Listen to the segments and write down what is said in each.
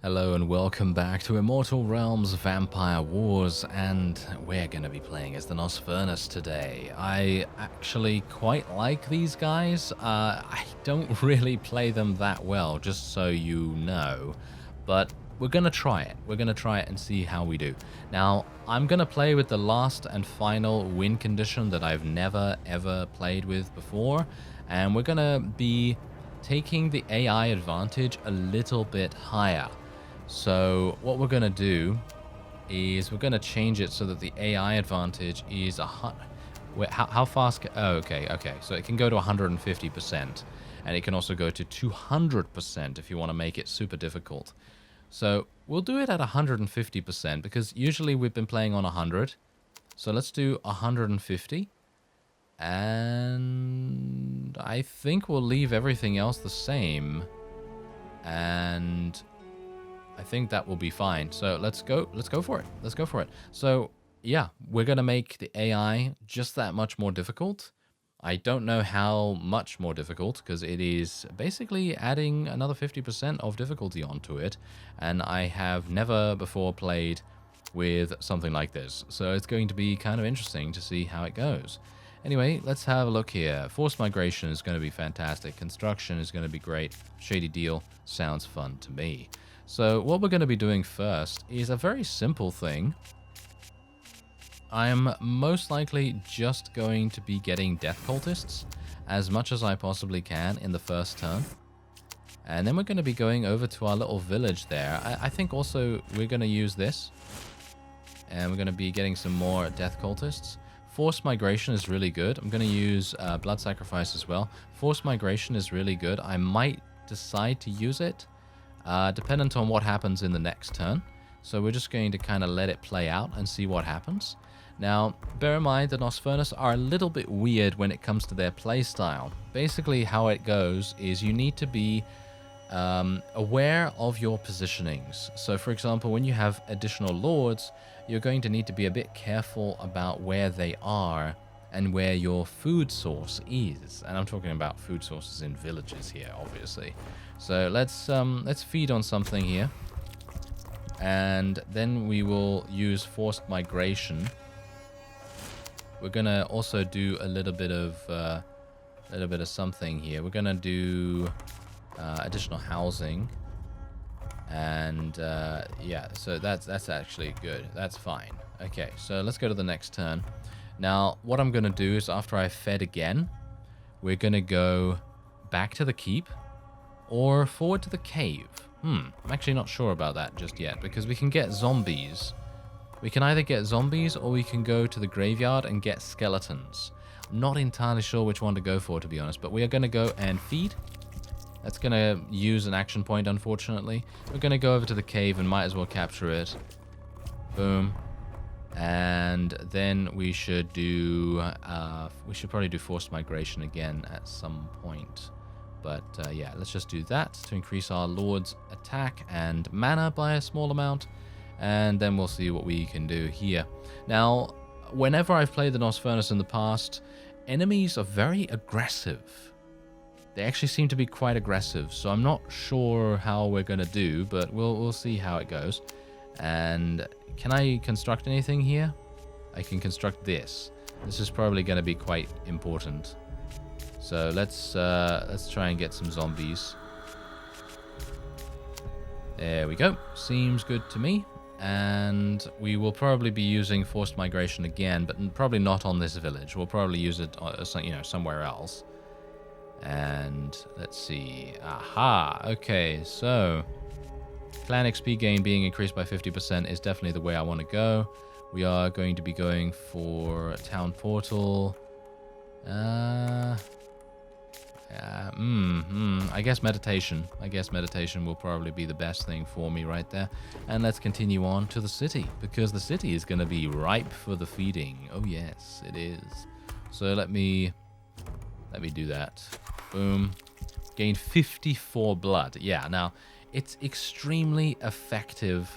Hello and welcome back to Immortal Realms Vampire Wars, and we're going to be playing as the NOSFERNUS today. I actually quite like these guys. I don't really play them that well, just so you know, but we're going to try it. We're going to try it and see how we do. Now, I'm going to play with the last and final win condition that I've never ever played with before, and we're going to be taking the AI advantage a little bit higher. So what we're going to do is we're going to change it so that the AI advantage is how fast? Okay. So it can go to 150%, and it can also go to 200% if you want to make it super difficult. So we'll do it at 150% because usually we've been playing on 100. So let's do 150. And I think we'll leave everything else the same. And I think that will be fine. So let's go for it. Let's go for it. So yeah, we're going to make the AI just that much more difficult. I don't know how much more difficult because it is basically adding another 50% of difficulty onto it. And I have never before played with something like this. So it's going to be kind of interesting to see how it goes. Anyway, let's have a look here. Forced migration is going to be fantastic. Construction is going to be great. Shady deal sounds fun to me. So what we're going to be doing first is a very simple thing. I'm most likely just going to be getting death cultists as much as I possibly can in the first turn. And then we're going to be going over to our little village there. I think also we're going to use this. And we're going to be getting some more death cultists. Forced migration is really good. I'm going to use blood sacrifice as well. Forced migration is really good. I might decide to use it. Dependent on what happens in the next turn. So we're just going to kind of let it play out and see what happens. Now, bear in mind that NOSFERNUS are a little bit weird when it comes to their playstyle. Basically, how it goes is you need to be aware of your positionings. So, for example, when you have additional lords, you're going to need to be a bit careful about where they are and where your food source is. And I'm talking about food sources in villages here, obviously. So let's feed on something here, and then we will use forced migration. We're gonna also do a little bit of something here. We're gonna do additional housing, and yeah. So that's actually good. That's fine. Okay, so let's go to the next turn. Now, what I'm gonna do is after I've fed again, we're gonna go back to the keep. Or forward to the cave. I'm actually not sure about that just yet, because we can get zombies. We can either get zombies, or we can go to the graveyard and get skeletons. I'm not entirely sure which one to go for, to be honest, but we are going to go and feed. That's going to use an action point, unfortunately. We're going to go over to the cave and might as well capture it. Boom. And then we should do... we should probably do forced migration again at some point. But yeah, let's just do that to increase our Lord's attack and mana by a small amount. And then we'll see what we can do here. Now, whenever I've played the NOSFERNUS in the past, enemies are very aggressive. They actually seem to be quite aggressive. So I'm not sure how we're going to do, but we'll see how it goes. And can I construct anything here? I can construct this. This is probably going to be quite important. So let's try and get some zombies. There we go. Seems good to me. And we will probably be using forced migration again, but probably not on this village. We'll probably use it, somewhere else. And let's see. Aha. Okay. So clan XP gain being increased by 50% is definitely the way I want to go. We are going to be going for town portal. I guess meditation. I guess meditation will probably be the best thing for me right there. And let's continue on to the city, because the city is going to be ripe for the feeding. Oh yes, it is. So let me do that. Boom. Gain 54 blood. Yeah, now it's extremely effective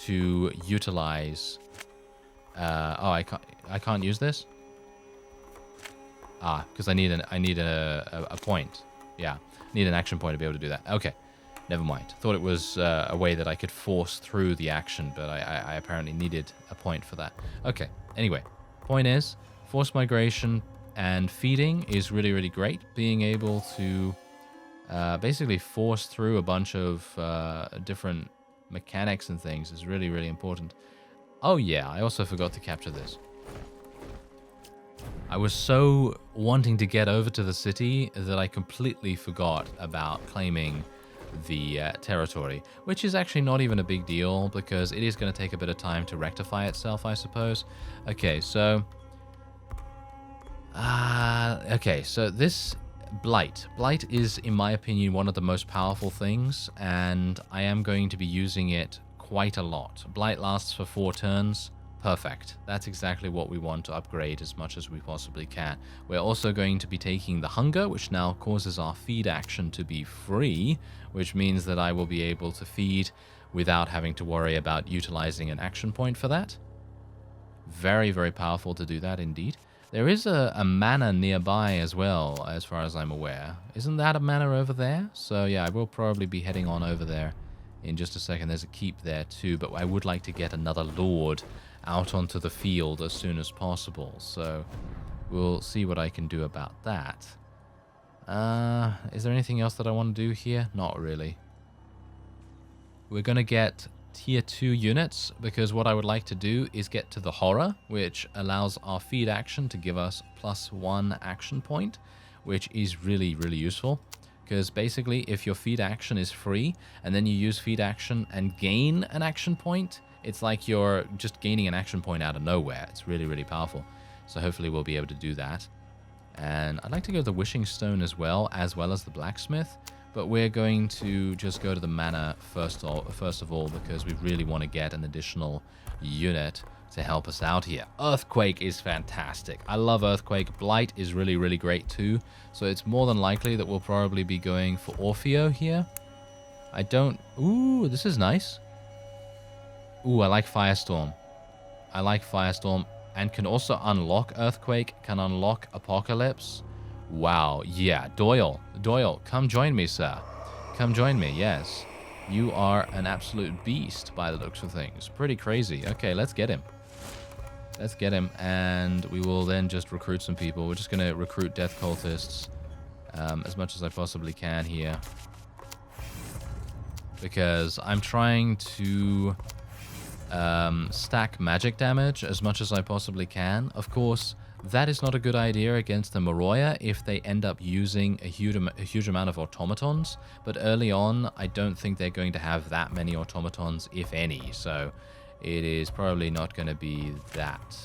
to utilize. I can't use this. Because I need a point. Yeah, need an action point to be able to do that. Okay. Never mind. Thought it was a way that I could force through the action, but I apparently needed a point for that. Okay, anyway. Point is, forced migration and feeding is really, really great. Being able to basically force through a bunch of different mechanics and things is really, really important. Oh yeah, I also forgot to capture this. I was so wanting to get over to the city that I completely forgot about claiming the territory, which is actually not even a big deal because it is going to take a bit of time to rectify itself, I suppose. Okay, so this Blight is, in my opinion, one of the most powerful things, and I am going to be using it quite a lot. Blight lasts for 4 turns. Perfect. That's exactly what we want to upgrade as much as we possibly can. We're also going to be taking the Hunger, which now causes our feed action to be free, which means that I will be able to feed without having to worry about utilizing an action point for that. Very, very powerful to do that indeed. There is a manor nearby as well, as far as I'm aware. Isn't that a manor over there? So yeah, I will probably be heading on over there in just a second. There's a keep there too, but I would like to get another lord out onto the field as soon as possible. So we'll see what I can do about that. Is there anything else that I want to do here? Not really. We're going to get tier 2 units because what I would like to do is get to the horror, which allows our feed action to give us +1 action point, which is really, really useful. Because basically, if your feed action is free, and then you use feed action and gain an action point, it's like you're just gaining an action point out of nowhere. It's really, really powerful. So hopefully we'll be able to do that. And I'd like to go to the Wishing Stone as well as the Blacksmith. But we're going to just go to the Manor first of all, because we really want to get an additional unit to help us out here. Earthquake is fantastic. I love Earthquake. Blight is really, really great too. So it's more than likely that we'll probably be going for Orfeo here. Ooh, this is nice. Ooh, I like Firestorm. I like Firestorm and can also unlock Earthquake, can unlock Apocalypse. Wow, yeah, Doyle, come join me, sir. Come join me, yes. You are an absolute beast by the looks of things. Pretty crazy. Okay, let's get him. Let's get him, and we will then just recruit some people. We're just going to recruit Death Cultists as much as I possibly can here. Because I'm trying to stack magic damage as much as I possibly can. Of course, that is not a good idea against the Moroya if they end up using a huge amount of automatons, but early on I don't think they're going to have that many automatons, if any, so it is probably not going to be that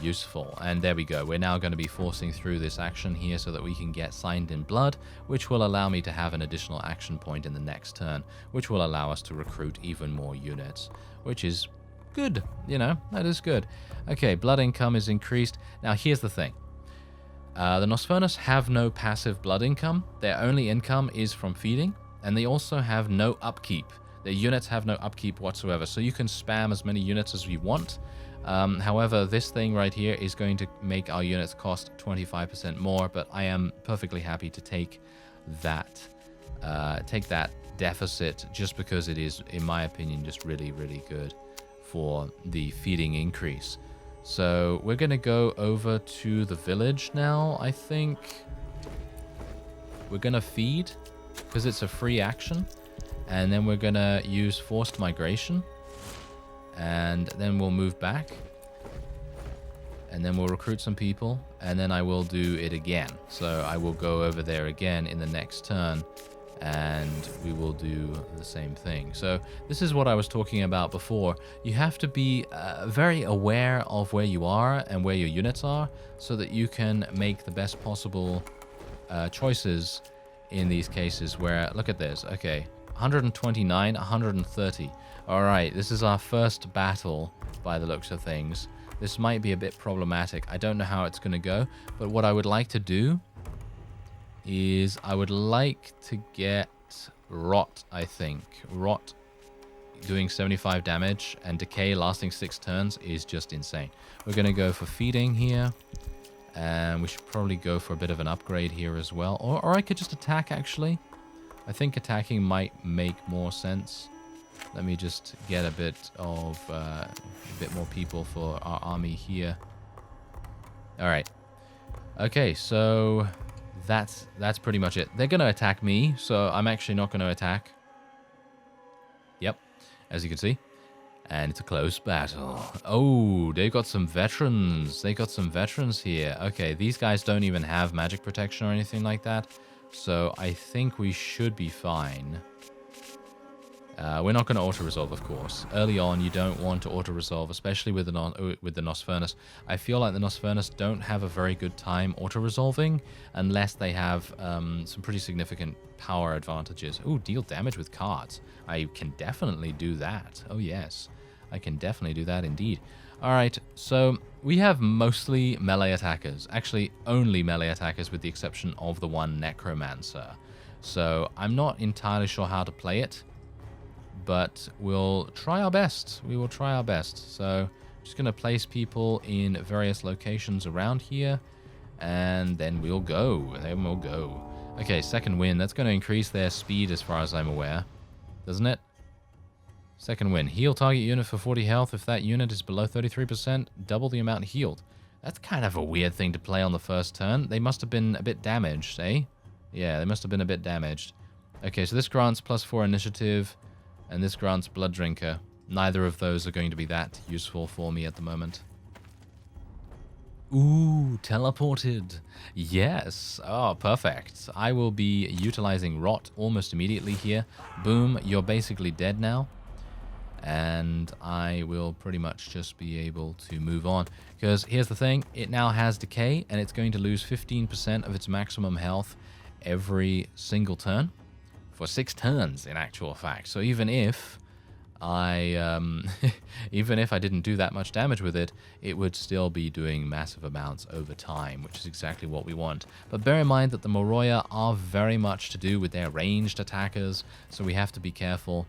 useful. And there we go, we're now going to be forcing through this action here so that we can get Signed in Blood, which will allow me to have an additional action point in the next turn, which will allow us to recruit even more units, which is good, you know, that is good. Okay, blood income is increased. Now, here's the thing. The NOSFERNUS have no passive blood income. Their only income is from feeding, and they also have no upkeep. Their units have no upkeep whatsoever, so you can spam as many units as you want. However, this thing right here is going to make our units cost 25% more, but I am perfectly happy to take that deficit just because it is, in my opinion, just really, really good for the feeding increase. So we're going to go over to the village now, I think. We're going to feed because it's a free action. And then we're going to use forced migration. And then we'll move back. And then we'll recruit some people. And then I will do it again. So I will go over there again in the next turn. And we will do the same thing. So this is what I was talking about before. You have to be very aware of where you are and where your units are so that you can make the best possible choices in these cases where, look at this, okay, 129, 130. All right, this is our first battle by the looks of things. This might be a bit problematic. I don't know how it's going to go, but what I would like to do is I would like to get Rot, I think. Rot doing 75 damage and Decay lasting 6 turns is just insane. We're going to go for feeding here. And we should probably go for a bit of an upgrade here as well. Or I could just attack, actually. I think attacking might make more sense. Let me just get a bit more people for our army here. All right. Okay, so that's pretty much it. They're going to attack me, so I'm actually not going to attack. Yep, as you can see. And it's a close battle. Oh, they've got some veterans. They got some veterans here. Okay, these guys don't even have magic protection or anything like that. So I think we should be fine. We're not going to auto-resolve, of course. Early on, you don't want to auto-resolve, especially with the NOSFERNUS. I feel like the NOSFERNUS don't have a very good time auto-resolving unless they have some pretty significant power advantages. Ooh, deal damage with cards. I can definitely do that. Oh, yes. I can definitely do that indeed. All right, so we have mostly melee attackers. Actually, only melee attackers with the exception of the one Necromancer. So I'm not entirely sure how to play it, but we'll try our best. We will try our best. So I'm just going to place people in various locations around here, and then we'll go. Then we'll go. Okay, second win. That's going to increase their speed as far as I'm aware, doesn't it? Second win. Heal target unit for 40 health. If that unit is below 33%, double the amount healed. That's kind of a weird thing to play on the first turn. They must have been a bit damaged, eh? Yeah, they must have been a bit damaged. Okay, so this grants +4 initiative, and this grants Blood Drinker. Neither of those are going to be that useful for me at the moment. Ooh, teleported. Yes. Oh, perfect. I will be utilizing Rot almost immediately here. Boom, you're basically dead now. And I will pretty much just be able to move on. Because here's the thing, it now has Decay, and it's going to lose 15% of its maximum health every single turn. For 6 turns, in actual fact. So even if I didn't do that much damage with it, it would still be doing massive amounts over time, which is exactly what we want. But bear in mind that the Moroya are very much to do with their ranged attackers, so we have to be careful.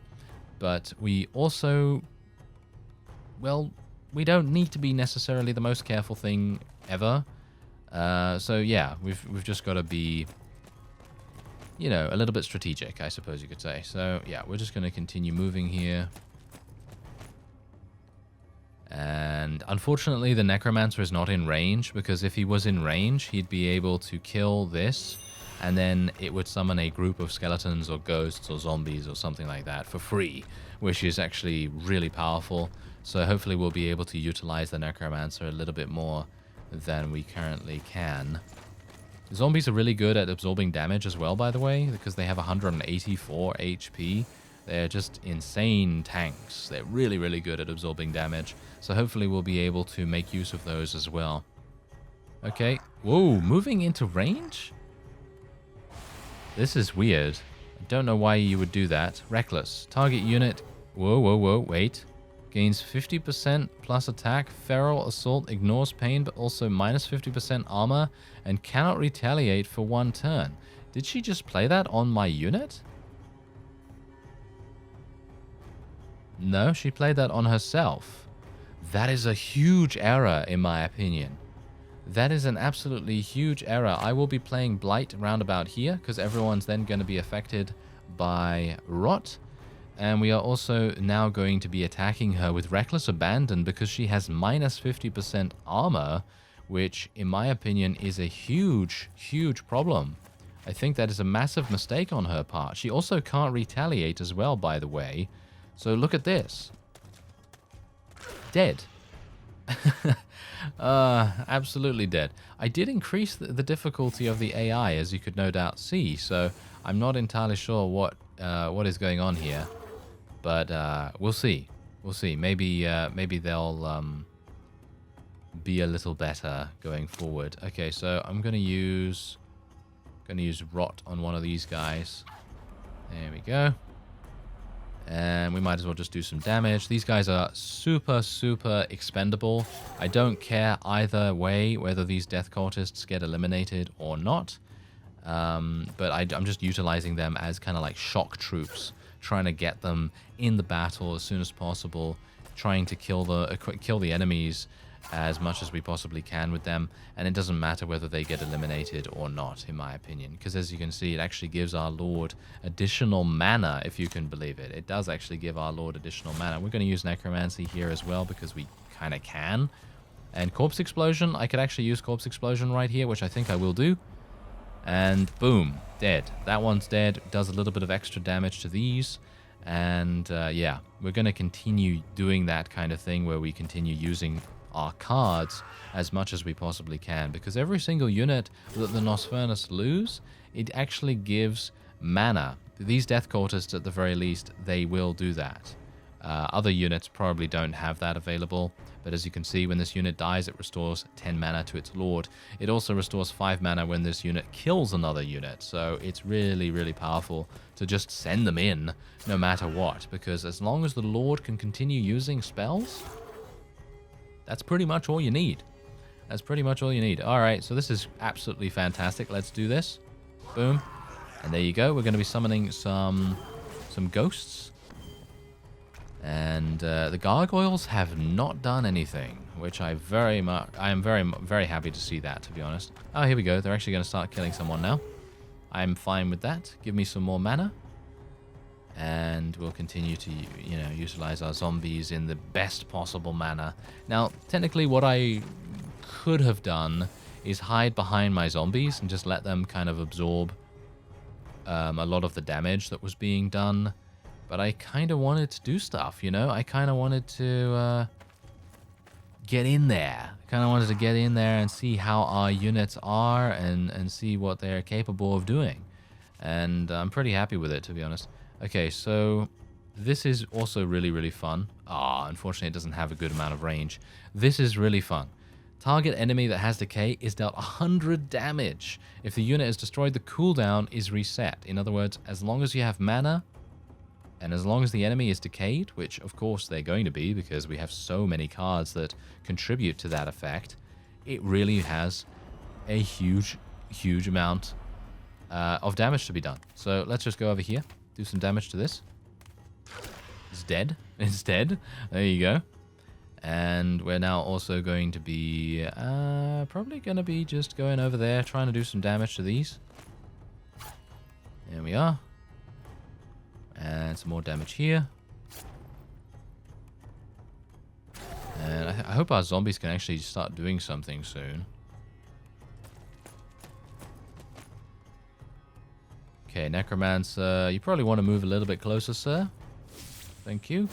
But we also, well, we don't need to be necessarily the most careful thing ever. So yeah, we've just got to be, you know, a little bit strategic, I suppose you could say. So yeah, we're just going to continue moving here. And unfortunately, the Necromancer is not in range, because if he was in range, he'd be able to kill this, and then it would summon a group of skeletons or ghosts or zombies or something like that for free, which is actually really powerful. So hopefully we'll be able to utilize the Necromancer a little bit more than we currently can. Zombies are really good at absorbing damage as well, by the way, because they have 184 HP. They're just insane tanks. They're really, really good at absorbing damage. So hopefully we'll be able to make use of those as well. Okay. Whoa, moving into range? This is weird. I don't know why you would do that. Reckless. Target unit. Whoa, whoa, whoa, wait. Gains 50% plus attack. Feral Assault ignores pain, but also minus 50% armor, and cannot retaliate for 1 turn. Did she just play that on my unit? No, she played that on herself. That is a huge error, in my opinion. That is an absolutely huge error. I will be playing Blight round about here, because everyone's then going to be affected by Rot. And we are also now going to be attacking her with Reckless Abandon, because she has minus 50% armor, which, in my opinion, is a huge, huge problem. I think that is a massive mistake on her part. She also can't retaliate as well, by the way. So look at this. Dead. Absolutely dead. I did increase the difficulty of the AI, as you could no doubt see, so I'm not entirely sure what is going on here, but we'll see. We'll see. Maybe they'll be a little better going forward. Okay, so I'm gonna use Rot on one of these guys. There we go. And we might as well just do some damage. These guys are super, super expendable. I don't care either way whether these death cultists get eliminated or not. But I'm just utilizing them as kind of like shock troops, trying to get them in the battle as soon as possible, trying to kill the enemies as much as we possibly can with them, and it doesn't matter whether they get eliminated or not, in my opinion, because as you can see, it actually gives our Lord additional mana, if you can believe it. It does actually give our Lord additional mana. We're going to use Necromancy here as well, because we kind of can. And Corpse Explosion, I could actually use Corpse Explosion right here, which I think I will do. And boom, dead. That one's dead. Does a little bit of extra damage to these. And yeah, we're going to continue doing that kind of thing where we continue using our cards as much as we possibly can, because every single unit that the NOSFERNUS lose, it actually gives mana. These Death Cultists, at the very least, they will do that. Other units probably don't have that available, but as you can see, when this unit dies, it restores 10 mana to its Lord. It also restores 5 mana when this unit kills another unit, so it's really, really powerful to just send them in no matter what, because as long as the Lord can continue using spells, that's pretty much all you need. That's pretty much all you need. All right, so this is absolutely fantastic. Let's do this. Boom. And there you go. We're going to be summoning some ghosts. And the gargoyles have not done anything, which I am very happy to see that, to be honest. Oh, here we go. They're actually going to start killing someone now. I'm fine with that. Give me some more mana. And we'll continue to, you know, utilize our zombies in the best possible manner. Now, technically, what I could have done is hide behind my zombies and just let them kind of absorb a lot of the damage that was being done. But I kind of wanted to do stuff, you know? I kind of wanted to get in there. Kind of wanted to get in there and see how our units are and see what they're capable of doing. And I'm pretty happy with it, to be honest. Okay, so this is also really, really fun. Unfortunately, it doesn't have a good amount of range. This is really fun. Target enemy that has decay is dealt 100 damage. If the unit is destroyed, the cooldown is reset. In other words, as long as you have mana, and as long as the enemy is decayed, which of course they're going to be because we have so many cards that contribute to that effect, it really has a huge, huge amount of damage to be done. So let's just go over here. Do some damage to this. It's dead. It's dead. There you go. And we're now also going to be probably going to be just going over there, trying to do some damage to these. There we are. And some more damage here. And I hope our zombies can actually start doing something soon. Okay, Necromancer, you probably want to move a little bit closer, sir. Thank you.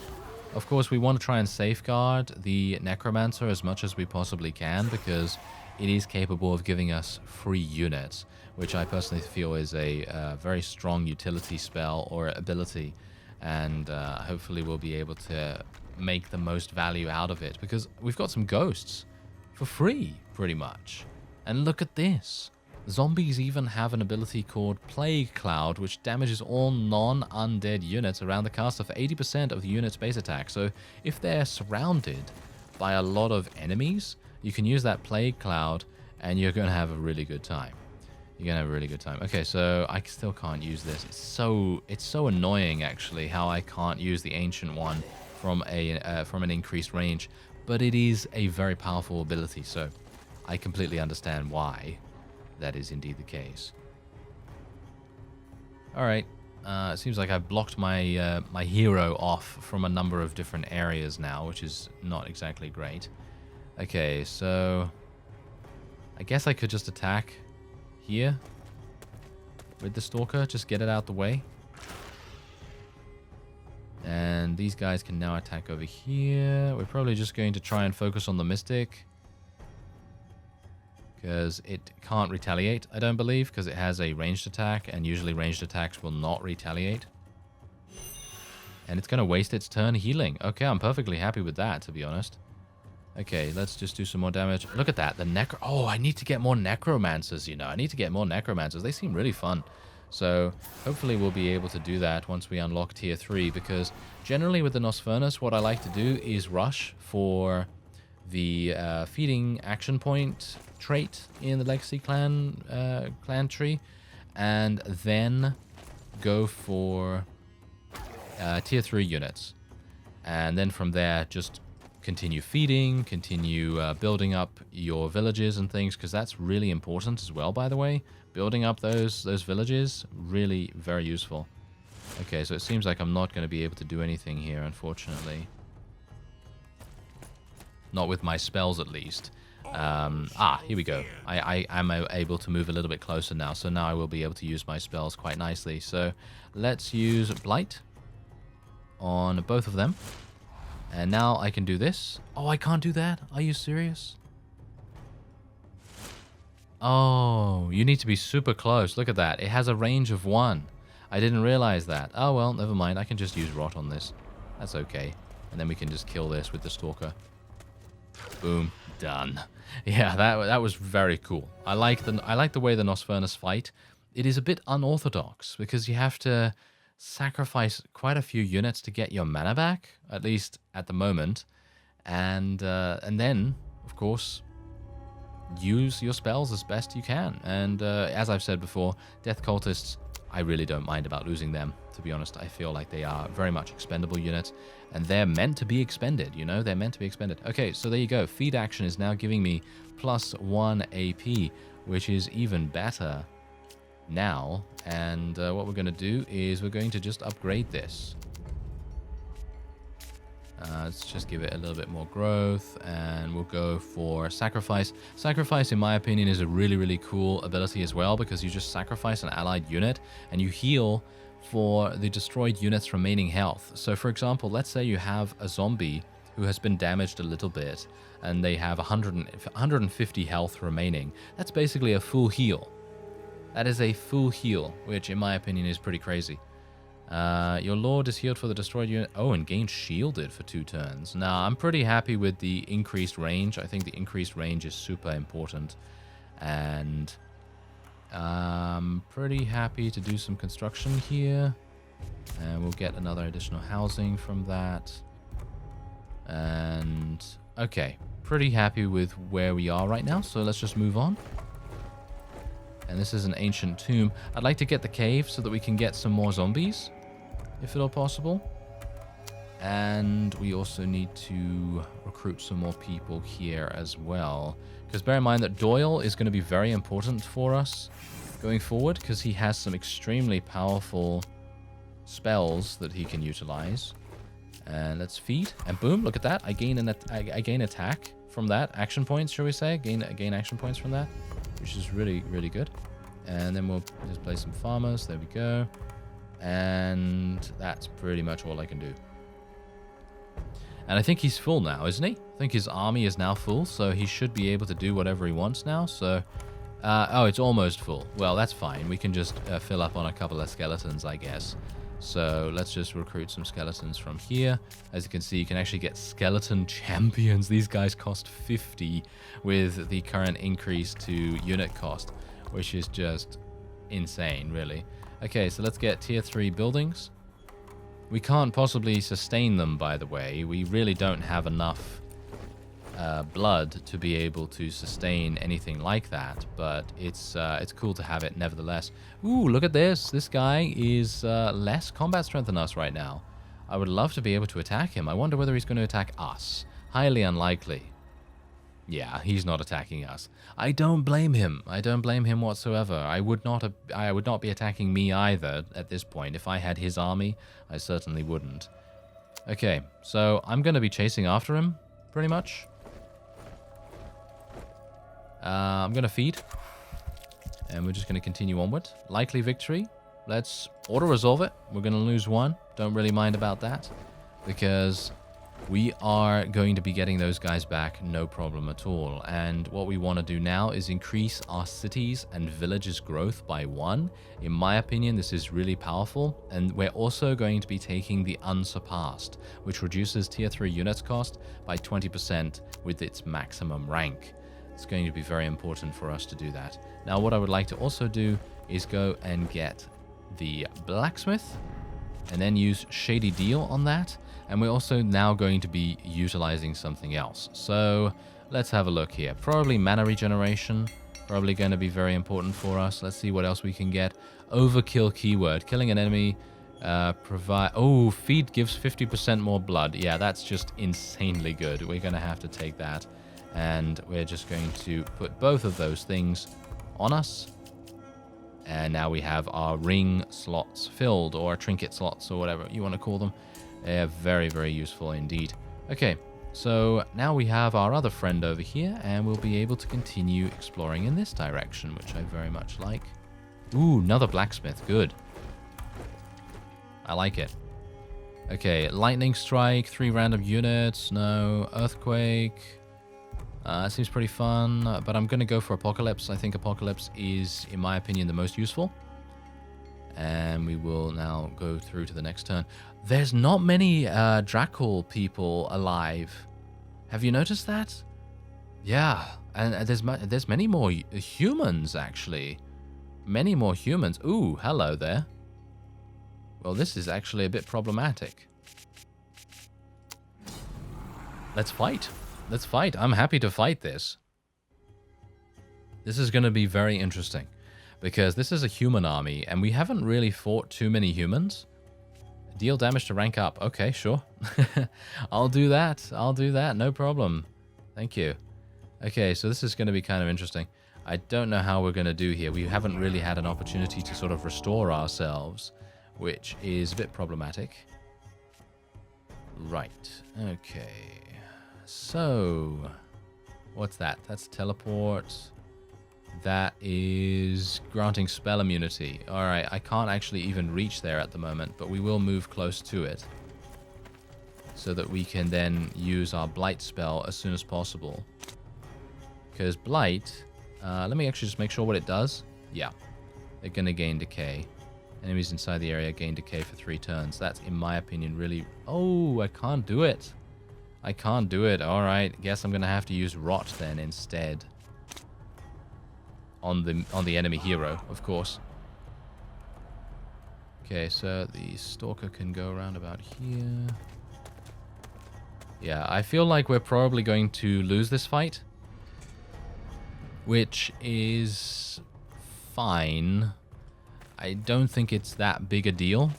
Of course, we want to try and safeguard the Necromancer as much as we possibly can, because it is capable of giving us free units, which I personally feel is a very strong utility spell or ability, and hopefully we'll be able to make the most value out of it, because we've got some ghosts for free, pretty much. And look at this. Zombies even have an ability called Plague Cloud, which damages all non-undead units around the caster for 80% of the unit's base attack. So if they're surrounded by a lot of enemies, you can use that Plague Cloud and you're going to have a really good time. You're going to have a really good time. Okay, so I still can't use this. It's so annoying, actually, how I can't use the Ancient One from an increased range. But it is a very powerful ability, so I completely understand why that is indeed the case. Alright, it seems like I've blocked my my hero off from a number of different areas now, which is not exactly great. Okay, so I guess I could just attack here with the Stalker, just get it out the way. And these guys can now attack over here. We're probably just going to try and focus on the Mystic, because it can't retaliate, I don't believe, because it has a ranged attack, and usually ranged attacks will not retaliate. And it's going to waste its turn healing. Okay, I'm perfectly happy with that, to be honest. Okay, let's just do some more damage. Look at that, the Oh, I need to get more Necromancers, you know. I need to get more Necromancers. They seem really fun. So hopefully we'll be able to do that once we unlock tier 3, because generally with the NOSFERNUS, what I like to do is rush for the feeding action point trait in the Legacy clan tree, and then go for tier 3 units, and then from there just continue feeding, continue building up your villages and things, because that's really important as well, by the way. Building up those villages, really very useful. Okay, so it seems like I'm not going to be able to do anything here, unfortunately. Not with my spells, at least. Here we go. I am able to move a little bit closer now, so now I will be able to use my spells quite nicely. So let's use Blight on both of them. And now I can do this. Oh, I can't do that? Are you serious? Oh, you need to be super close. Look at that. It has a range of 1. I didn't realize that. Oh, well, never mind. I can just use Rot on this. That's okay. And then we can just kill this with the Stalker. Boom. Done. Yeah, that was very cool. I like the way the NOSFERNUS fight. It is a bit unorthodox because you have to sacrifice quite a few units to get your mana back, at least at the moment, and then, of course, use your spells as best you can. And as I've said before, Death Cultists, I really don't mind about losing them, to be honest. I feel like they are very much expendable units, and they're meant to be expended, you know? They're meant to be expended. Okay, so there you go. Feed action is now giving me +1 AP, which is even better now. And what we're going to do is we're going to just upgrade this. Let's just give it a little bit more growth, and we'll go for Sacrifice. Sacrifice, in my opinion, is a really, really cool ability as well, because you just sacrifice an allied unit and you heal for the destroyed unit's remaining health. So, for example, let's say you have a zombie who has been damaged a little bit, and they have 150 health remaining. That's basically a full heal. That is a full heal, which, in my opinion, is pretty crazy. Your Lord is healed for the destroyed unit. Oh, and gained shielded for 2 turns. Now, I'm pretty happy with the increased range. I think the increased range is super important. And I'm pretty happy to do some construction here. And we'll get another additional housing from that. And, okay. Pretty happy with where we are right now. So let's just move on. And this is an ancient tomb. I'd like to get the cave so that we can get some more zombies, if at all possible. And we also need to recruit some more people here as well. Because bear in mind that Doyle is going to be very important for us going forward, because he has some extremely powerful spells that he can utilize. And let's feed. And boom, look at that. I gain attack from that. Action points, shall we say? Gain action points from that, which is really, really good. And then we'll just play some farmers. There we go. And that's pretty much all I can do. And I think he's full now, isn't he? I think his army is now full, so he should be able to do whatever he wants now. So, oh, it's almost full. Well, that's fine. We can just fill up on a couple of skeletons, I guess. So let's just recruit some skeletons from here. As you can see, you can actually get skeleton champions. These guys cost 50 with the current increase to unit cost, which is just insane, really. Okay, so let's get tier 3 buildings. We can't possibly sustain them, by the way. We really don't have enough blood to be able to sustain anything like that, but it's cool to have it nevertheless. Ooh, look at this. This guy is less combat strength than us right now. I would love to be able to attack him. I wonder whether he's going to attack us. Highly unlikely. Yeah, he's not attacking us. I don't blame him. I don't blame him whatsoever. I would not be attacking me either at this point. If I had his army, I certainly wouldn't. Okay, so I'm going to be chasing after him, pretty much. I'm going to feed. And we're just going to continue onward. Likely victory. Let's auto-resolve it. We're going to lose 1. Don't really mind about that, because we are going to be getting those guys back, no problem at all. And what we want to do now is increase our cities and villages growth by 1. In my opinion, this is really powerful. And we're also going to be taking the Unsurpassed, which reduces tier 3 units cost by 20% with its maximum rank. It's going to be very important for us to do that. Now, what I would like to also do is go and get the blacksmith and then use Shady Deal on that. And we're also now going to be utilizing something else. So let's have a look here. Probably mana regeneration. Probably going to be very important for us. Let's see what else we can get. Overkill keyword. Killing an enemy Provide... Oh, feed gives 50% more blood. Yeah, that's just insanely good. We're going to have to take that. And we're just going to put both of those things on us. And now we have our ring slots filled, or trinket slots, or whatever you want to call them. They're very, very useful indeed. Okay, so now we have our other friend over here, and we'll be able to continue exploring in this direction, which I very much like. Ooh, another blacksmith. Good. I like it. Okay, lightning strike, 3 random units. No, earthquake. Seems pretty fun, but I'm going to go for apocalypse. I think apocalypse is, in my opinion, the most useful. And we will now go through to the next turn. There's not many Dracul people alive. Have you noticed that? Yeah, and there's many more humans, actually. Many more humans. Ooh, hello there. Well, this is actually a bit problematic. Let's fight. Let's fight. I'm happy to fight this. This is going to be very interesting. Because this is a human army, and we haven't really fought too many humans. Deal damage to rank up. Okay, sure. I'll do that. I'll do that. No problem. Thank you. Okay, so this is going to be kind of interesting. I don't know how we're going to do here. We haven't really had an opportunity to sort of restore ourselves, which is a bit problematic. Right. Okay. So, what's that? That's teleport. That is granting spell immunity. Alright, I can't actually even reach there at the moment, but we will move close to it. So that we can then use our Blight spell as soon as possible. Because Blight... let me actually just make sure what it does. Yeah. They're going to gain decay. Enemies inside the area gain decay for 3 turns. That's, in my opinion, really... Oh, I can't do it. I can't do it. Alright, guess I'm going to have to use Rot then instead. On the enemy hero, of course. Okay, so the Stalker can go around about here. Yeah, I feel like we're probably going to lose this fight. Which is fine. I don't think it's that big a deal.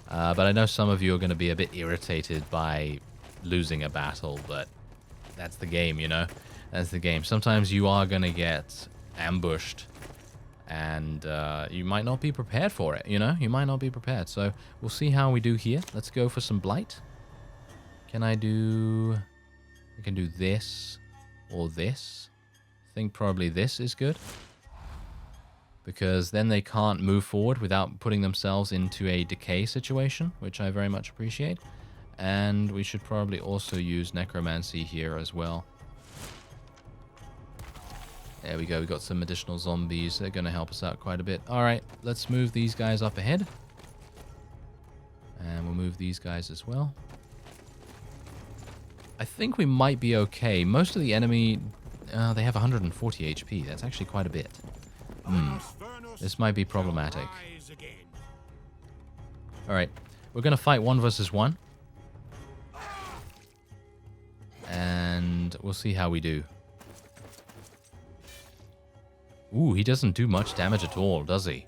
But I know some of you are going to be a bit irritated by losing a battle, but that's the game, you know? That's the game. Sometimes you are going to get ambushed, and you might not be prepared for it, you know? You might not be prepared. So we'll see how we do here. Let's go for some Blight. Can I do... I can do this or this. I think probably this is good. Because then they can't move forward without putting themselves into a decay situation, which I very much appreciate. And we should probably also use Necromancy here as well. There we go, we got some additional zombies. They're going to help us out quite a bit. Alright, let's move these guys up ahead. And we'll move these guys as well. I think we might be okay. Most of the enemy, they have 140 HP. That's actually quite a bit. This might be problematic. Alright, we're going to fight 1 versus 1. And we'll see how we do. Ooh, he doesn't do much damage at all, does he?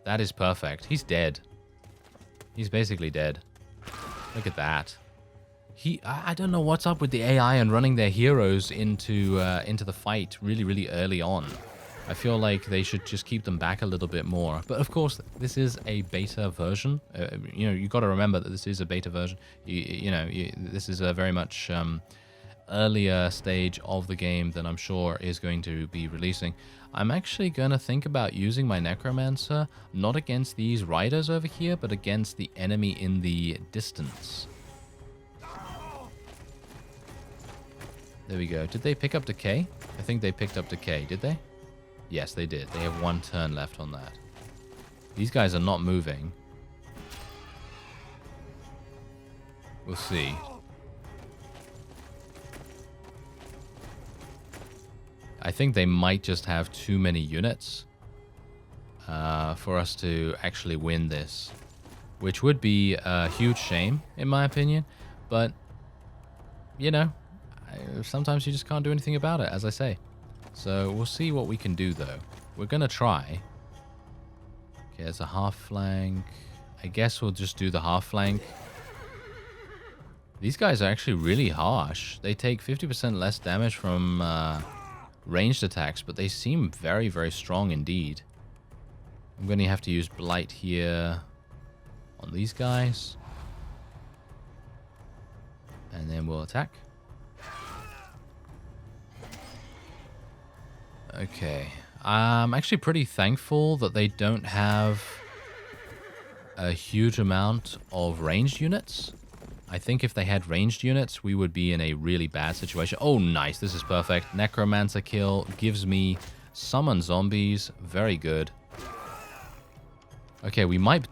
That is perfect. He's dead. He's basically dead. Look at that. I don't know what's up with the AI and running their heroes into the fight really, really early on. I feel like they should just keep them back a little bit more. But of course, this is a beta version. You know, you got to remember that this is a beta version. This is a very much earlier stage of the game than I'm sure is going to be releasing. I'm actually going to think about using my Necromancer, not against these riders over here, but against the enemy in the distance. There we go. Did they pick up decay? I think they picked up decay, did they? Yes, they did. They have 1 turn left on that. These guys are not moving. We'll see. I think they might just have too many units for us to actually win this, which would be a huge shame, in my opinion. But, you know, sometimes you just can't do anything about it, as I say. So we'll see what we can do, though. We're going to try. Okay, it's a half flank. I guess we'll just do the half flank. These guys are actually really harsh. They take 50% less damage from ranged attacks, but they seem very, very strong indeed. I'm going to have to use Blight here on these guys. And then we'll attack. Okay. I'm actually pretty thankful that they don't have a huge amount of ranged units. I think if they had ranged units, we would be in a really bad situation. Oh, nice. This is perfect. Necromancer kill gives me summon zombies. Very good. Okay, we might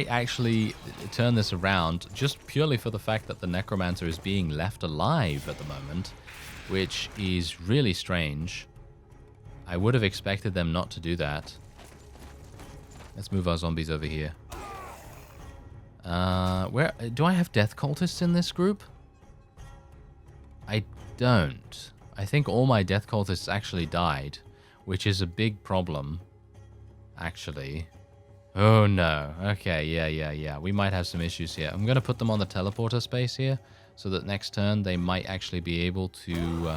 actually turn this around just purely for the fact that the Necromancer is being left alive at the moment, which is really strange. I would have expected them not to do that. Let's move our zombies over here. Where do I have death cultists in this group? I don't. I think all my death cultists actually died, which is a big problem, actually. Oh no. Okay, yeah. We might have some issues here. I'm going to put them on the teleporter space here, so that next turn they might actually be able to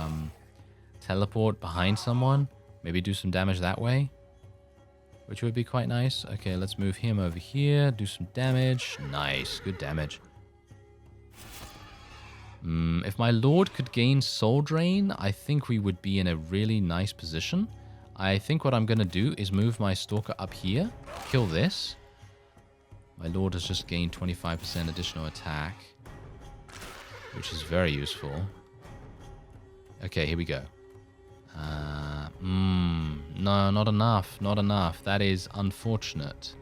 teleport behind someone. Maybe do some damage that way, which would be quite nice. Okay, let's move him over here. Do some damage. Nice. Good damage. If my Lord could gain Soul Drain, I think we would be in a really nice position. I think what I'm going to do is move my Stalker up here. Kill this. My Lord has just gained 25% additional attack, which is very useful. Okay, here we go. No, not enough. Not enough. That is unfortunate.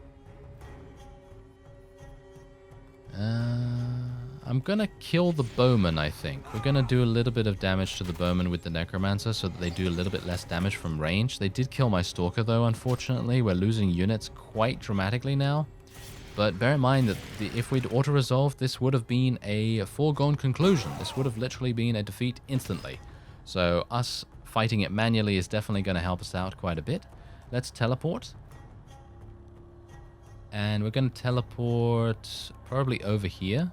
I'm gonna kill the Bowman, I think. We're gonna do a little bit of damage to the Bowman with the Necromancer so that they do a little bit less damage from range. They did kill my Stalker, though, unfortunately. We're losing units quite dramatically now. But bear in mind that if we'd auto-resolved, this would have been a foregone conclusion. This would have literally been a defeat instantly. So us fighting it manually is definitely going to help us out quite a bit. Let's teleport. And we're going to teleport probably over here.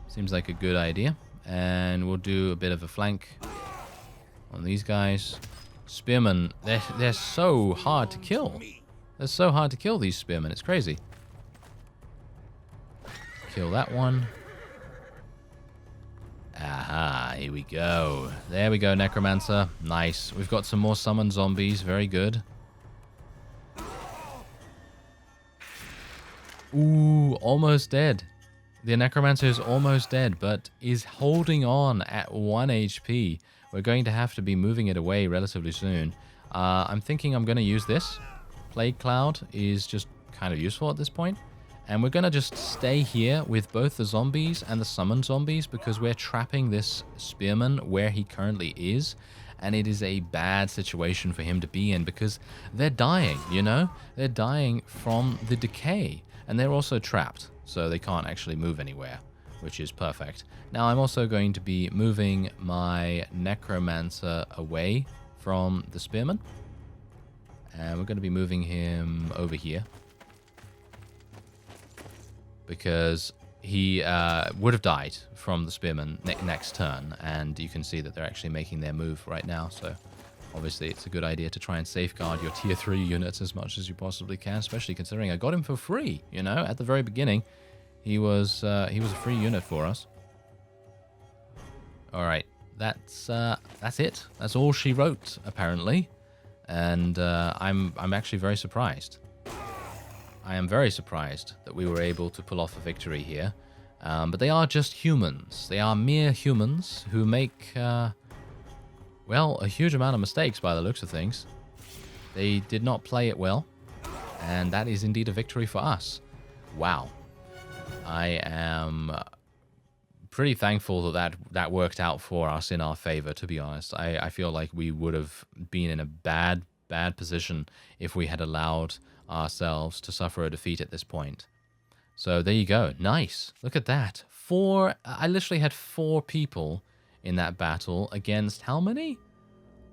Seems like a good idea. And we'll do a bit of a flank on these guys. Spearmen, they're so hard to kill. They're so hard to kill, these spearmen. It's crazy. Kill that one. Aha, here we go. There we go, Necromancer. Nice. We've got some more summoned zombies. Very good. Ooh, almost dead. The Necromancer is almost dead, but is holding on at 1 HP. We're going to have to be moving it away relatively soon. I'm thinking I'm going to use this. Plague Cloud is just kind of useful at this point. And we're going to just stay here with both the zombies and the summoned zombies because we're trapping this spearman where he currently is. And it is a bad situation for him to be in because they're dying, you know? They're dying from the decay. And they're also trapped, so they can't actually move anywhere, which is perfect. Now I'm also going to be moving my Necromancer away from the spearman. And we're going to be moving him over here. Because he would have died from the spearman next turn, and you can see that they're actually making their move right now, so obviously it's a good idea to try and safeguard your tier 3 units as much as you possibly can, especially considering I got him for free, you know, at the very beginning. He was a free unit for us. Alright, that's it. That's all she wrote, apparently, and I'm actually very surprised. I am very surprised that we were able to pull off a victory here. But they are just humans. They are mere humans who make, well, a huge amount of mistakes by the looks of things. They did not play it well. And that is indeed a victory for us. Wow. I am pretty thankful that worked out for us in our favor, to be honest. I feel like we would have been in a bad position if we had allowed ourselves to suffer a defeat at this point. So there you go. Nice. Look at that. I literally had 4 people in that battle against how many?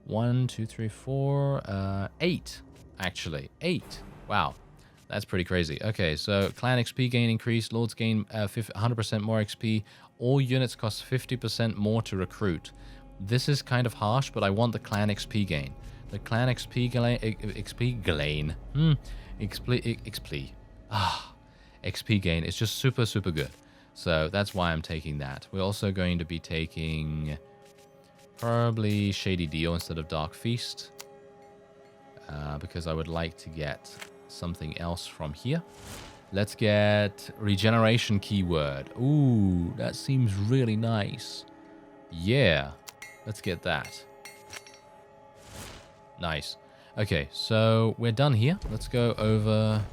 1, 2, 3, 4, 8. actually. 8. Wow. That's pretty crazy. Okay, so clan XP gain increased. Lords gain 100% more XP. All units cost 50% more to recruit. This is kind of harsh, but I want the clan XP gain. The clan XP gain is just super, super good. So that's why I'm taking that. We're also going to be taking probably Shady Deal instead of Dark Feast. Because I would like to get something else from here. Let's get regeneration keyword. Ooh, that seems really nice. Yeah, let's get that. Nice. Okay, so we're done here. Let's go over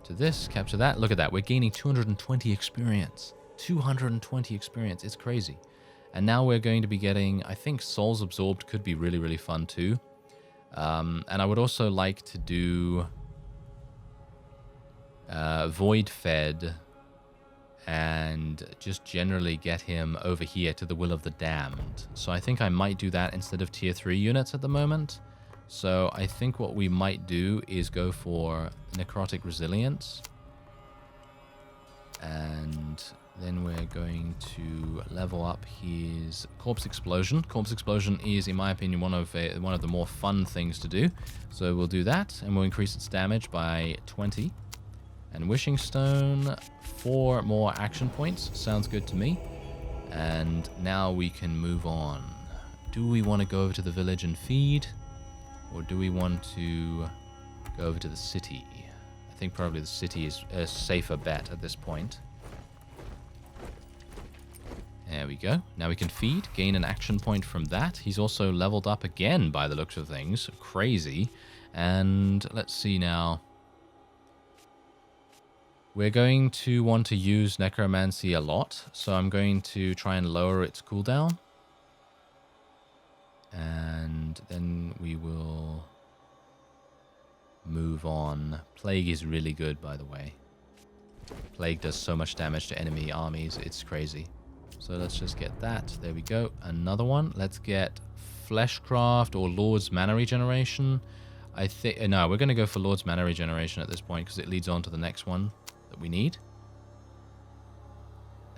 to this, capture that. Look at that. We're gaining 220 experience. 220 experience. It's crazy. And now we're going to be getting, I think Souls Absorbed could be really, really fun too. And I would also like to do Void Fed and just generally get him over here to the Will of the Damned. So I think I might do that instead of tier 3 units at the moment. So I think what we might do is go for Necrotic Resilience. And then we're going to level up his Corpse Explosion. Corpse Explosion is, in my opinion, one of the more fun things to do. So we'll do that, and we'll increase its damage by 20. And Wishing Stone, 4 more action points. Sounds good to me. And now we can move on. Do we want to go over to the village and feed? Or do we want to go over to the city? I think probably the city is a safer bet at this point. There we go. Now we can feed, gain an action point from that. He's also leveled up again by the looks of things. Crazy. And let's see now. We're going to want to use Necromancy a lot, so I'm going to try and lower its cooldown. And then we will move on. Plague is really good, by the way. Plague does so much damage to enemy armies, it's crazy. So let's just get that. There we go. Another one. Let's get Fleshcraft or Lord's Mana Regeneration. I think no, we're going to go for Lord's Mana Regeneration at this point because it leads on to the next one that we need.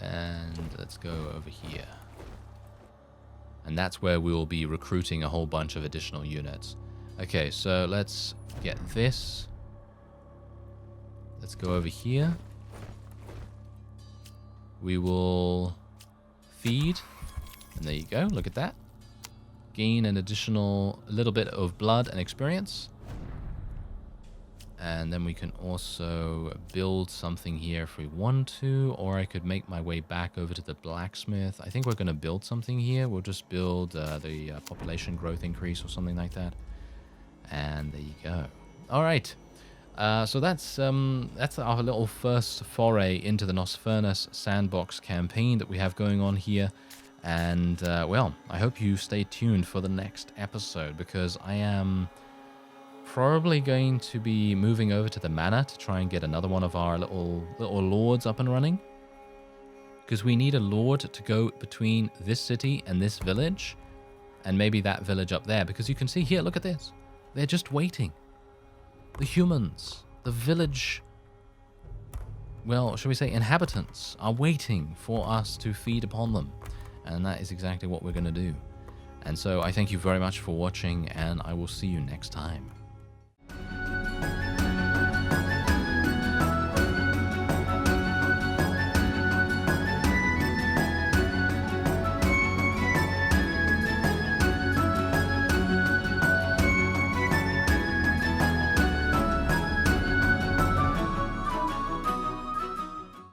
And let's go over here. And that's where we will be recruiting a whole bunch of additional units. Okay, so let's get this. Let's go over here. We will feed. And there you go. Look at that. Gain an additional little bit of blood and experience. And then we can also build something here if we want to, or I could make my way back over to the blacksmith. I think we're going to build something here. We'll just build the population growth increase or something like that. And there you go. All right. So that's our little first foray into the NOSFERNUS sandbox campaign that we have going on here. And, well, I hope you stay tuned for the next episode because I am probably going to be moving over to the manor to try and get another one of our little lords up and running. Because we need a lord to go between this city and this village. And maybe that village up there. Because you can see here, look at this. They're just waiting. The humans, the village, well, shall we say inhabitants, are waiting for us to feed upon them. And that is exactly what we're going to do. And so I thank you very much for watching, and I will see you next time.